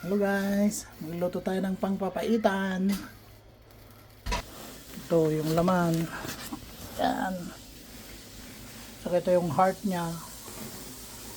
Hello guys, magluto tayo ng pangpapaitan. Ito yung laman. Yan. Saka ito yung heart niya.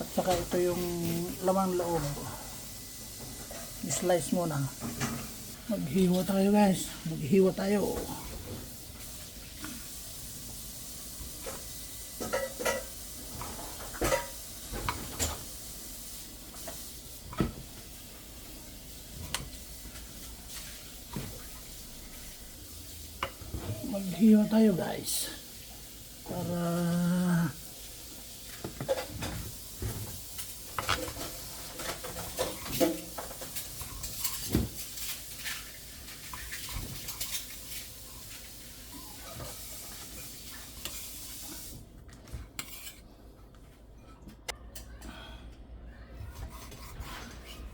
At saka ito yung laman loob. I-slice muna. Maghiwa tayo guys. Maghiwa tayo. Maghiwa tayo guys para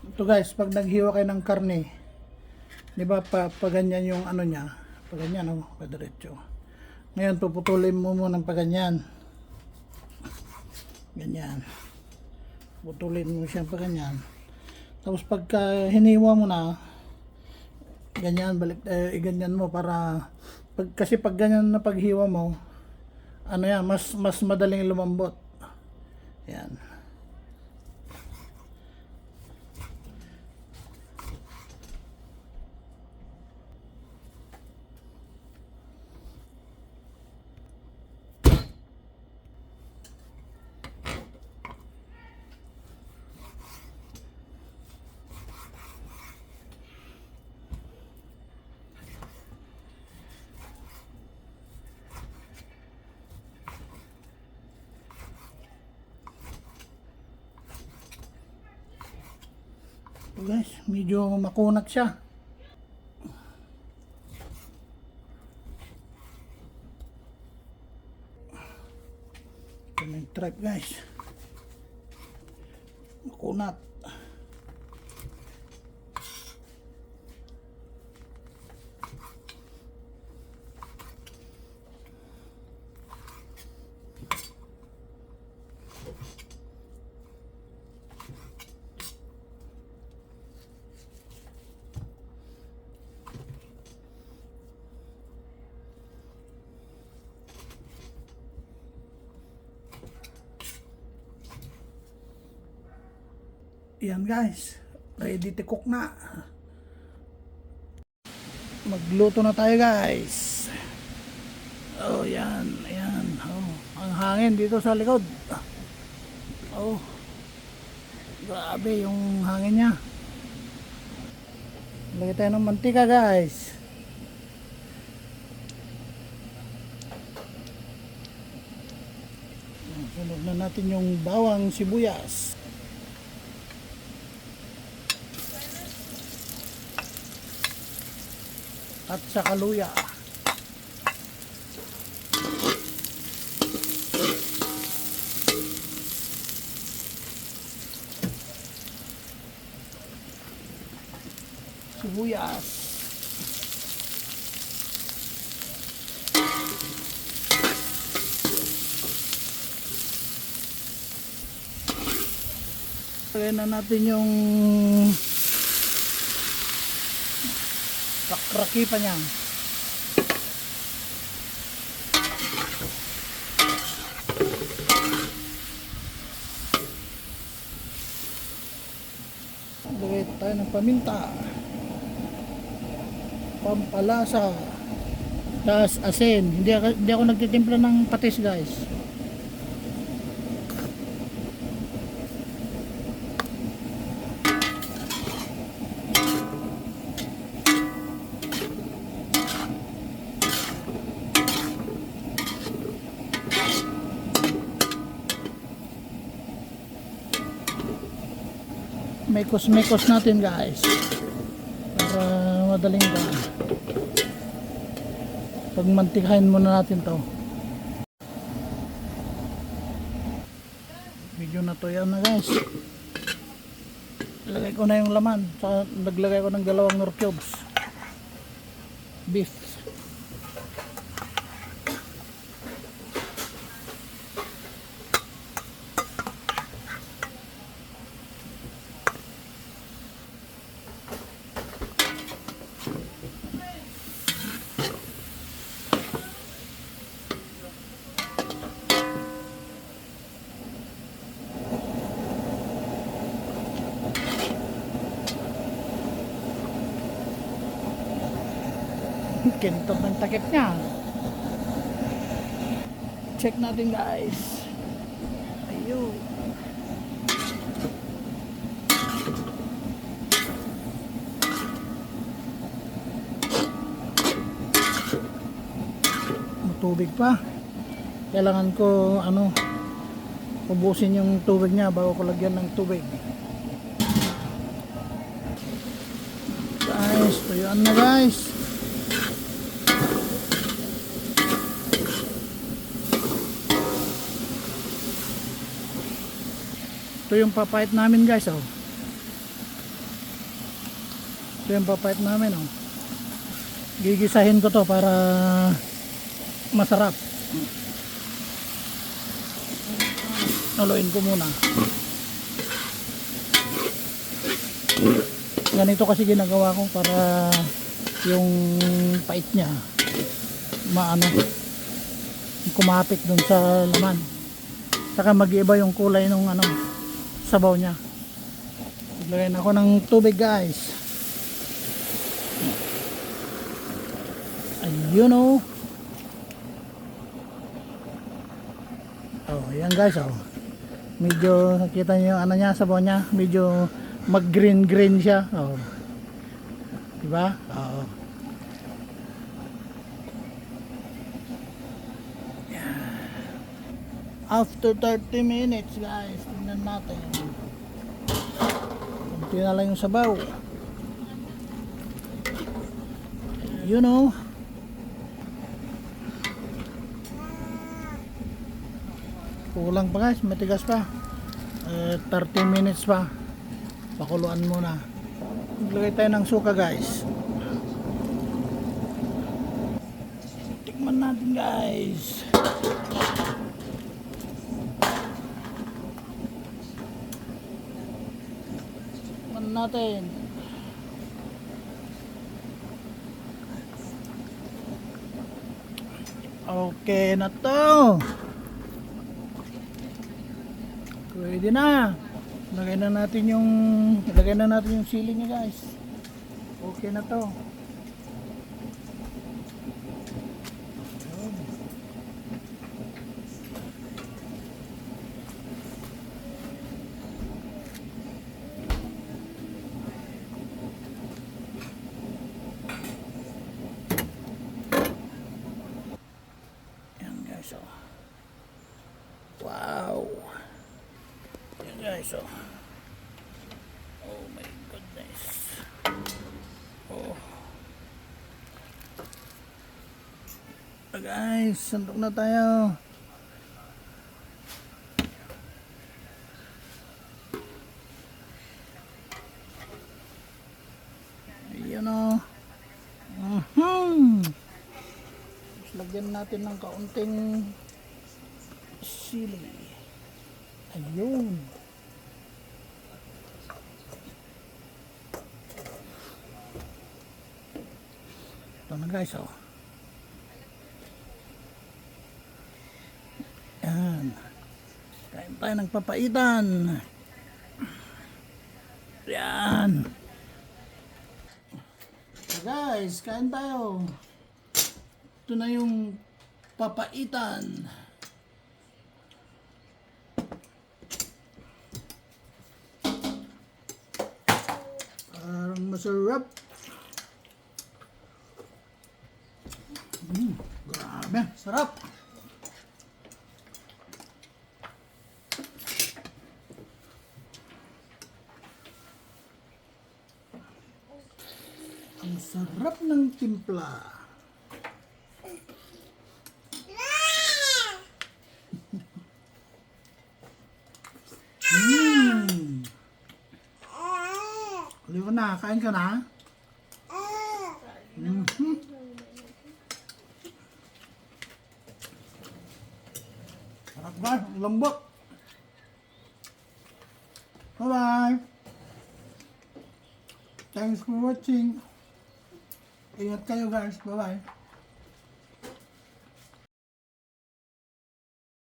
ito guys, pag naghiwa kayo ng karne, di ba pa ganyan yung ano niya, pa ganyan, oh, pa diretso. Ngayon puputulin mo muna ng pa ganyan, ganyan, putulin mo siya pa ganyan. Tapos pagka hiniwa mo na ganyan, balik ganyan mo para kasi pag ganyan na paghiwa mo, ano yan, mas madaling lumambot. Yan. So guys, medyo makunat siya. Ito na yung tripe guys. Makunat. Yan guys, ready to cook na. Magluto na tayo guys. Oh yan, ayan. Oh, ang hangin dito sa likod. Oh, grabe yung hangin niya. Lagay tayo ng mantika guys. Sunod na natin yung bawang sibuyas. At saka luya. Sibuyas. Lagay na natin yung rakraki pa niya. Lagay tayo ng paminta, pampalasa, tas asin. Hindi ako nagtitimpla ng patis guys. Mekos natin guys para madaling ka. Pagmantikahin muna natin to. Medyo natuyo na guys. Lagay ko na yung laman. Saka naglagay ko ng 2 nor cubes beef. Kintot ng takip niya. Check natin guys. Ayun. Tubig pa. Kailangan ko ubusin yung tubig niya bago ko lagyan ng tubig. Guys, tuyuan na guys. Ito yung papait namin guys, oh. Ito yung papait namin, oh. Gigisahin ko to para masarap. Haluin ko muna. Ganito kasi ginagawa ko para yung pait niya kumapit dun sa laman. Saka mag-iiba yung kulay ng sabaw niya. Iglagay na ako ng tubig guys. Ayun oh. Oh, yan guys oh. Medyo nakita niyo yung niya, sabaw niya, medyo mag-green siya. Oh. Diba? Oo. After 30 minutes guys, tingnan natin. Kunti na lang yung sabaw. You know. Kulang pa guys, matigas pa. 30 minutes pa. Pakuluan muna. Maglagay tayo ng suka guys. Tikman natin guys. Tikman natin. Okay na to. Pwede na. Ilagay na natin yung sili niya guys. Okay na to. Yan guys oh. Wow. Yan guys oh. Oh my goodness. Oh. Guys, sandok na tayo. Ayan o. Lagyan natin ng kaunting sili. Ayun. Ito na guys oh. Yan. Kain tayo ng papaitan. Yan. So guys, kain tayo. Ito na yung papaitan. Parang masarap. Grabe, sarap. Ang sarap ng timpla. Liwa na, kain ka na? Sarap guys, ang lambot. Bye-bye. Thanks for watching. Ingat kayo guys. Bye-bye.